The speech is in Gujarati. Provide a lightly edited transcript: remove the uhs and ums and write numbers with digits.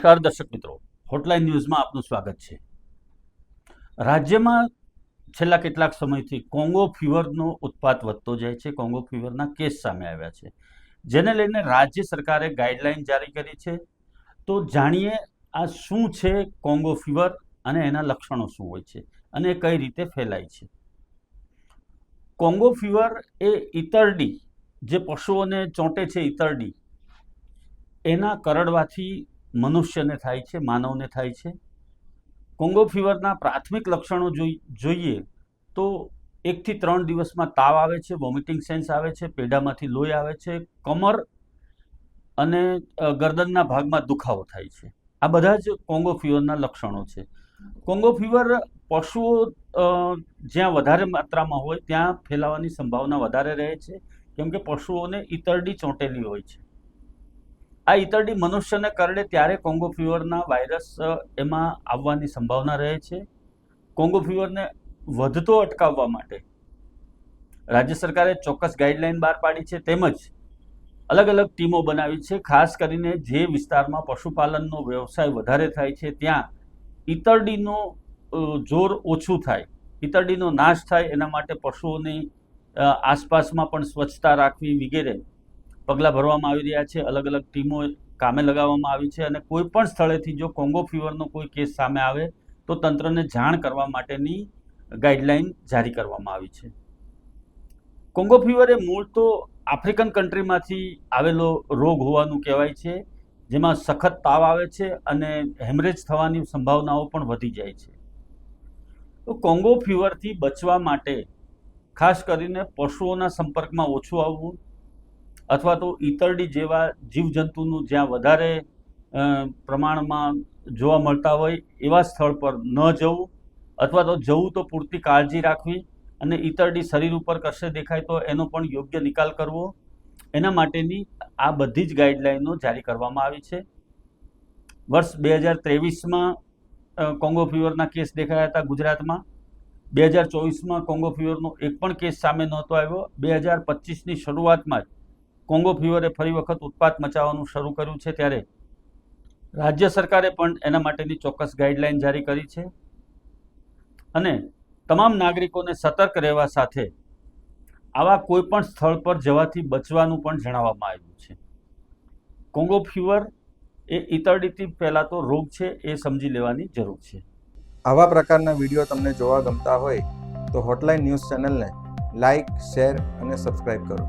નમસ્કાર દર્શક મિત્રો, હોટલાઇન ન્યૂઝમાં આપનું સ્વાગત છે। રાજ્યમાં છેલ્લા કેટલાક સમયથી કોંગો ફીવરનો ઉત્પાત વધતો જાય છે। કોંગો ફીવરના કેસ સામે આવ્યા છે, જેને લઈને રાજ્ય સરકારે ગાઈડલાઈન જારી કરી છે। તો જાણીએ આ શું છે કોંગો ફીવર અને એના લક્ષણો શું હોય છે અને કઈ રીતે ફેલાય છે। કોંગો ફીવર એ ઈતરડી, જે પશુઓને ચોંટે છે, ઈતરડી એના કરડવાથી મનુષ્યને થાય છે, માનવને થાય છે। કોંગો ફીવરના પ્રાથમિક લક્ષણો જોઈએ તો 1 થી 3 દિવસમાં તાવ આવે છે, વોમિટિંગ સેન્સ આવે છે, પેઢામાંથી લોહી આવે છે, કમર અને ગરદનના ભાગમાં દુખાવો થાય છે। આ બધા જ કોંગો ફીવરના લક્ષણો છે। કોંગો ફીવર પશુઓ જ્યાં વધારે માત્રામાં હોય ત્યાં ફેલાવાની સંભાવના વધારે રહે છે, કેમ કે પશુઓને ઈતરડી ચોંટેલી હોય છે। આ ઈતરડી મનુષ્યને કરડે ત્યારે કોંગો ફીવરના વાયરસ એમાં આવવાની સંભાવના રહે છે। કોંગો ફીવરને વધતો અટકાવવા માટે રાજ્ય સરકારે ચોક્કસ ગાઈડલાઈન બહાર પાડી છે, તેમજ અલગ અલગ ટીમો બનાવી છે। ખાસ કરીને જે વિસ્તારમાં પશુપાલનનો વ્યવસાય વધારે થાય છે ત્યાં ઈતરડીનો જોર ઓછું થાય, ઈતરડીનો નાશ થાય, એના માટે પશુઓની આસપાસમાં પણ સ્વચ્છતા રાખવી વગેરે પગલાં ભરવામાં આવી રહ્યા છે। અલગ અલગ ટીમો કામે લગાવવામાં આવી છે અને કોઈ પણ સ્થળેથી જો કોંગો ફીવરનો કોઈ કેસ સામે આવે તો તંત્રને જાણ કરવા માટેની ગાઈડલાઈન જારી કરવામાં આવી છે। કોંગો ફીવર એ મૂળ તો આફ્રિકન કન્ટ્રીમાંથી આવેલો રોગ હોવાનું કહેવાય છે, જેમાં સખત તાવ આવે છે અને હેમરેજ થવાની સંભાવનાઓ પણ વધી જાય છે। તો કોંગો ફીવરથી બચવા માટે ખાસ કરીને પશુઓના સંપર્કમાં ઓછું આવવું, અથવા તો ઈતરડી જેવા જીવજંતુનું જ્યાં વધારે પ્રમાણમાં જોવા મળતા હોય એવા સ્થળ પર ન જવું, અથવા તો જવું તો પૂરતી કાળજી રાખવી અને ઈતરડી શરીર ઉપર કશે દેખાય તો એનો પણ યોગ્ય નિકાલ કરવો, એના માટેની આ બધી જ ગાઈડલાઈનો જારી કરવામાં આવી છે। વર્ષ 2023માં કોંગો ફીવરના કેસ દેખાયા હતા ગુજરાતમાં। 2024માં કોંગો ફીવરનો એક પણ કેસ સામે નહોતો આવ્યો। 2025ની શરૂઆતમાં જ કોંગો ફીવરે ફરી વખત ઉત્પાત મચાવવાનું શરૂ કર્યું છે, ત્યારે રાજ્ય સરકારે પણ એના માટેની ચોક્કસ ગાઈડલાઈન જારી કરી છે અને તમામ નાગરિકોને સતર્ક રહેવા સાથે આવા કોઈ પણ સ્થળ પર જવાથી બચવાનું પણ જણાવવામાં આવ્યું છે। કોંગો ફીવર એ ઈતરડીથી ફેલાતો રોગ છે, એ સમજી લેવાની જરૂર છે। આવા પ્રકારના વિડીયો તમને જોવા ગમતા હોય તો હોટલાઇન ન્યૂઝ ચેનલને લાઇક, શેર અને સબસ્ક્રાઇબ કરો।